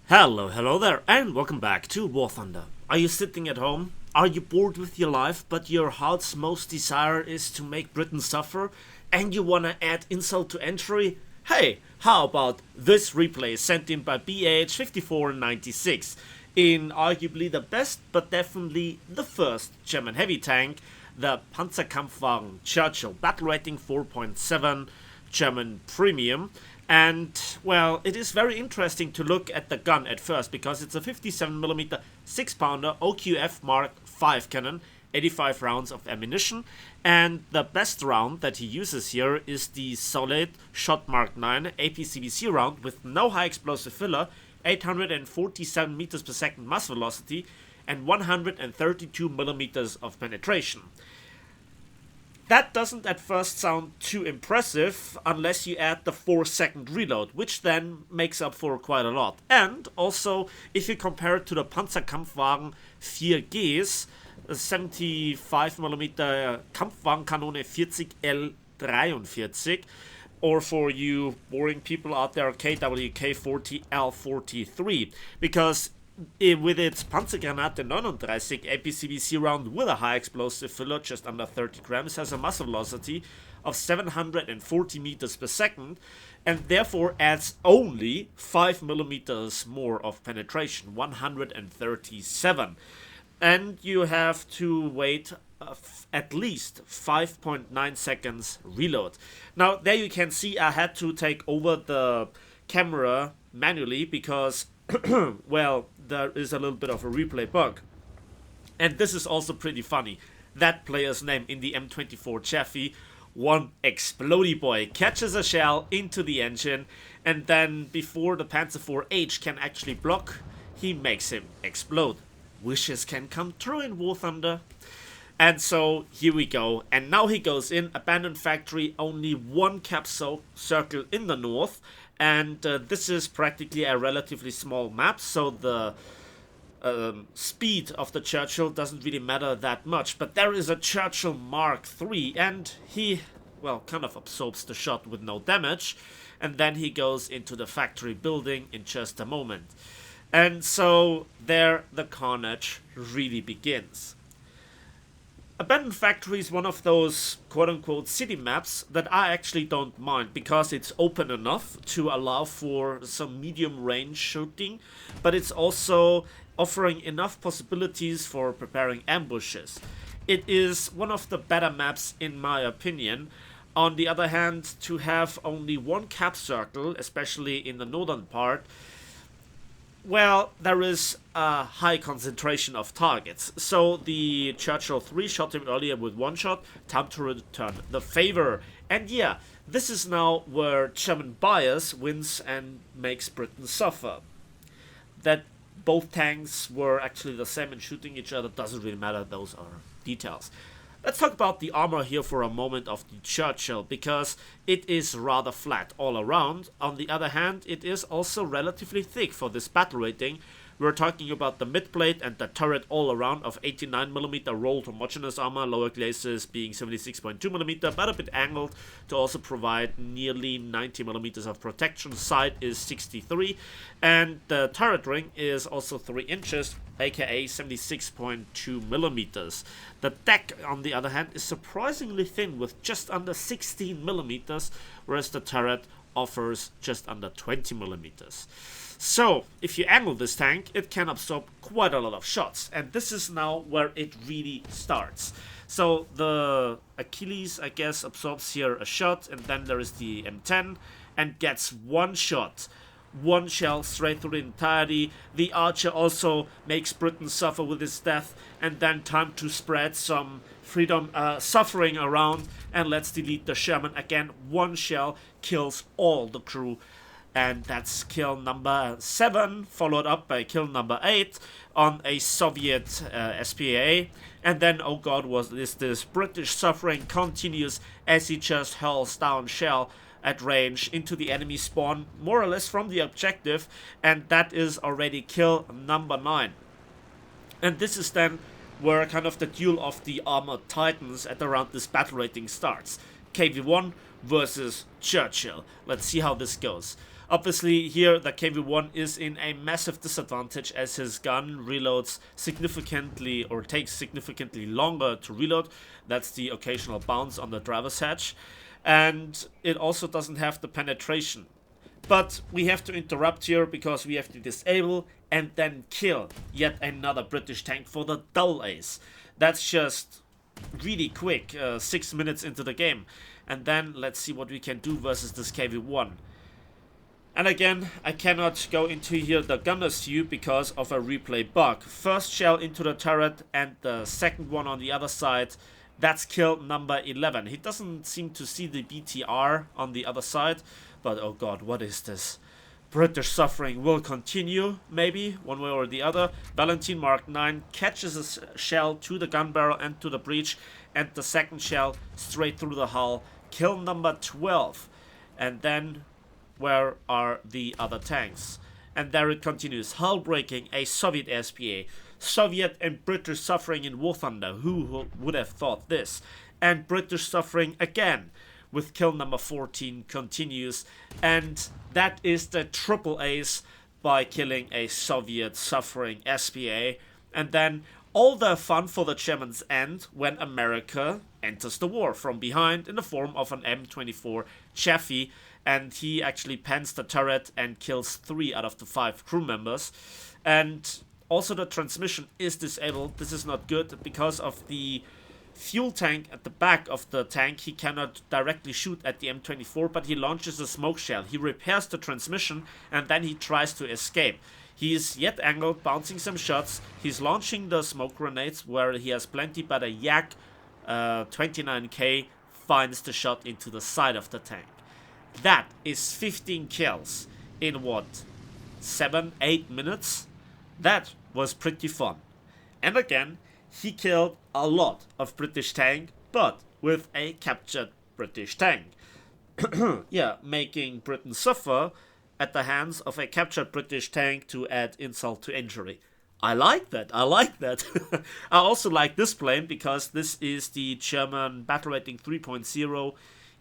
Hello there, and welcome back to War Thunder. Are you sitting at home? Are you bored with your life, but your heart's most desire is to make Britain suffer, and you wanna add insult to injury? Hey, how about this replay sent in by BH5496 in arguably the best, but definitely the first German heavy tank, the Panzerkampfwagen Churchill, battle rating 4.7, German premium. And, well, it is very interesting to look at the gun at first because it's a 57mm 6-pounder OQF Mark V cannon, 85 rounds of ammunition, and the best round that he uses here is the solid Shot Mark 9 APCBC round with no high explosive filler, 847 meters per second mass velocity, and 132 millimeters of penetration. That doesn't at first sound too impressive unless you add the 4-second reload, which then makes up for quite a lot. And also, if you compare it to the Panzerkampfwagen 4Gs, 75mm Kampfwagenkanone 40L43, or for you boring people out there, KWK40L43, because with its Panzergranate 39 APCBC round with a high explosive filler just under 30 grams has a muzzle velocity of 740 meters per second and therefore adds only 5 millimeters more of penetration, 137. And you have to wait at least 5.9 seconds reload. Now there you can see I had to take over the camera manually because well, there is a little bit of a replay bug. And this is also pretty funny. That player's name in the M24 Chaffee, one Explodey Boy, catches a shell into the engine, and then before the Panzer IV-H can actually block, he makes him explode. Wishes can come true in War Thunder. And so, here we go. And now he goes in, abandoned factory, only one cap circle in the north. And this is practically a relatively small map, so the speed of the Churchill doesn't really matter that much. But there is a Churchill Mark III, and he, well, kind of absorbs the shot with no damage. And then he goes into the factory building in just a moment. And so there the carnage really begins. Abandoned Factory is one of those quote-unquote city maps that I actually don't mind because it's open enough to allow for some medium range shooting, but it's also offering enough possibilities for preparing ambushes. It is one of the better maps in my opinion. On the other hand, to have only one cap circle, especially in the northern part, well, there is a high concentration of targets. So the Churchill 3 shot him earlier with one shot, time to return the favor. And yeah, this is now where German bias wins and makes Britain suffer. That both tanks were actually the same in shooting each other doesn't really matter, those are details. Let's talk about the armor here for a moment of the Churchill, because it is rather flat all around. On the other hand, it is also relatively thick for this battle rating. We're talking about the midplate and the turret all around of 89mm rolled homogeneous armor, lower glacis being 76.2mm, but a bit angled to also provide nearly 90mm of protection. Side is 63, and the turret ring is also 3 inches, aka 76.2mm. The deck, on the other hand, is surprisingly thin with just under 16mm, whereas the turret offers just under 20mm. So, if you angle this tank, it can absorb quite a lot of shots, and this is now where it really starts. So, the Achilles, I guess, absorbs here a shot, and then there is the M10, and gets one shot. One shell straight through the entirety. The Archer also makes Britain suffer with his death, and then time to spread some freedom suffering around, and let's delete the Sherman again. One shell kills all the crew. And that's kill number 7, followed up by kill number 8 on a Soviet SPA. And then, oh god, this British suffering continues as he just hurls down shell at range into the enemy spawn, more or less from the objective. And that is already kill number 9. And this is then where kind of the duel of the armored titans at around this battle rating starts. KV-1 versus Churchill. Let's see how this goes. Obviously, here the KV-1 is in a massive disadvantage as his gun reloads significantly or takes significantly longer to reload. That's the occasional bounce on the driver's hatch. And it also doesn't have the penetration. But we have to interrupt here because we have to disable and then kill yet another British tank for the dull ace. That's just really quick, 6 minutes into the game. And then let's see what we can do versus this KV-1. And again, I cannot go into here the gunner's view because of a replay bug. First shell into the turret and the second one on the other side. That's kill number 11. He doesn't seem to see the BTR on the other side. But oh god, what is this? British suffering will continue, maybe, one way or the other. Valentine Mark 9 catches a shell to the gun barrel and to the breech. And the second shell straight through the hull. Kill number 12. And then, where are the other tanks? And there it continues. Hull breaking, a Soviet SPA. Soviet and British suffering in War Thunder. Who would have thought this? And British suffering again. With kill number 14 continues. And that is the triple ace by killing a Soviet suffering SPA. And then all the fun for the Germans end when America enters the war from behind in the form of an M24 Chaffee. And he actually pens the turret and kills 3 out of the 5 crew members. And also the transmission is disabled. This is not good because of the fuel tank at the back of the tank. He cannot directly shoot at the M24, but he launches a smoke shell. He repairs the transmission and then he tries to escape. He is yet angled, bouncing some shots. He's launching the smoke grenades where he has plenty, but a Yak 29K finds the shot into the side of the tank. That is 15 kills in what, 7-8 minutes? That was pretty fun. And again, he killed a lot of British tank, but with a captured British tank. Yeah, making Britain suffer at the hands of a captured British tank to add insult to injury. I like that. I also like this plane because this is the German battle rating 3.0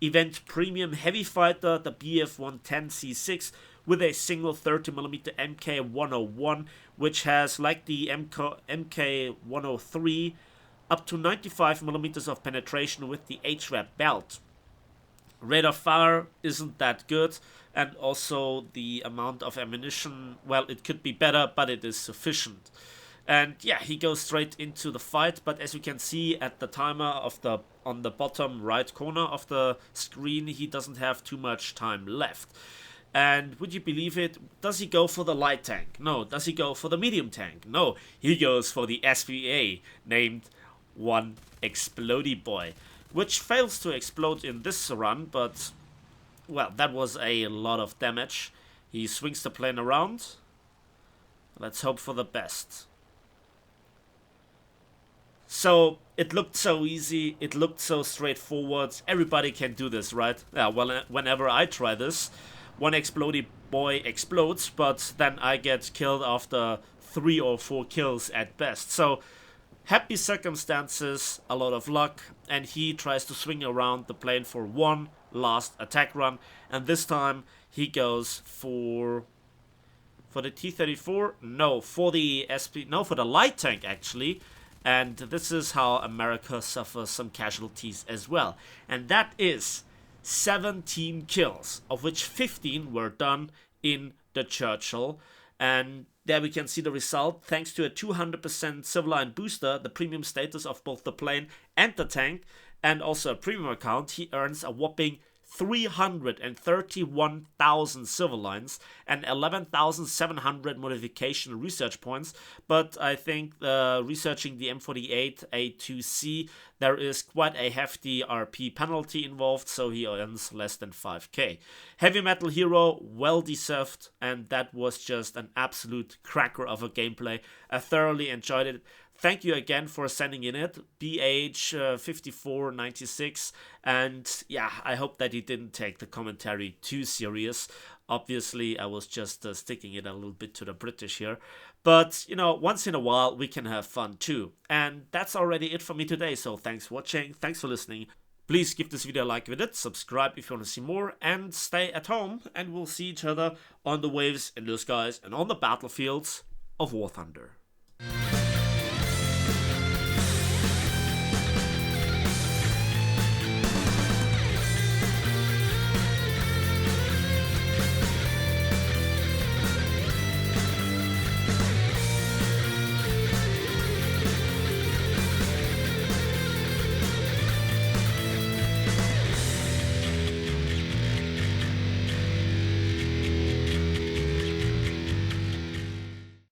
event premium heavy fighter, the Bf110C6, with a single 30mm MK101, which has, like the MK103, up to 95mm of penetration with the HVAP belt. Rate of fire isn't that good, and also the amount of ammunition, well, it could be better, but it is sufficient. And yeah, he goes straight into the fight, but as you can see at the timer of on the bottom right corner of the screen, he doesn't have too much time left. And would you believe it? Does he go for the light tank? No. Does he go for the medium tank? No. He goes for the SPA, named One Explodey Boy, which fails to explode in this run, but, well, that was a lot of damage. He swings the plane around. Let's hope for the best. So, it looked so easy, it looked so straightforward. Everybody can do this, right? Yeah, well, whenever I try this, One Explodey Boy explodes, but then I get killed after 3 or 4 kills at best. So, happy circumstances, a lot of luck, and he tries to swing around the plane for one last attack run, and this time he goes for the T-34? No, for the for the light tank actually. And this is how America suffers some casualties as well. And that is 17 kills, of which 15 were done in the Churchill. And there we can see the result. Thanks to a 200% Civil Line booster, the premium status of both the plane and the tank, and also a premium account, he earns a whopping 331,000 Civil Lines and 11,700 modification research points. But I think researching the M48A2C, there is quite a hefty RP penalty involved, so he earns less than 5k. Heavy Metal Hero, well deserved, and that was just an absolute cracker of a gameplay. I thoroughly enjoyed it. Thank you again for sending in it, BH5496, and yeah, I hope that you didn't take the commentary too serious. Obviously, I was just sticking it a little bit to the British here, but, you know, once in a while, we can have fun too. And that's already it for me today, so thanks for watching, thanks for listening, Please give this video a like if you did, subscribe if you want to see more, and stay at home, and we'll see each other on the waves, in the skies, and on the battlefields of War Thunder.